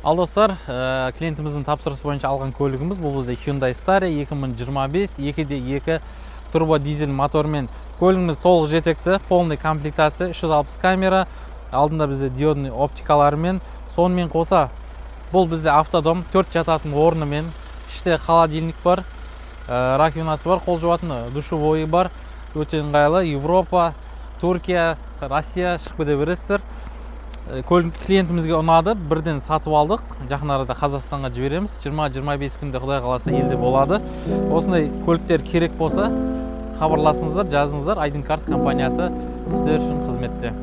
Ал достар, клиентіміздің тапсырысы бойынша алған көлігіміз бұл бізде Hyundai Staria 2025 2.2 турбо дизель мотормен. Көлігіміз толық жетекті, полный комплектация, 360 камера, алдында бізде диодный оптикаларымен. Сонымен қоса, бұл бізде автодом, 4 жататын орнымен, іште холодильник бар, раковинасы бар, қол жуатын душевой бар, өте ыңғайлы. Европа, Түркия, Россия шығып кете бересіздер. Клиентімізге ұнады, бірден сатып алдық. Жақын арада Қазақстанға жібереміз. 20-25 күнде Құдай қаласа елде болады. Осындай көліктер керек болса, хабарласыңыздар, жазыңыздар. Айдын Карс компаниясы сіздер үшін қызметте.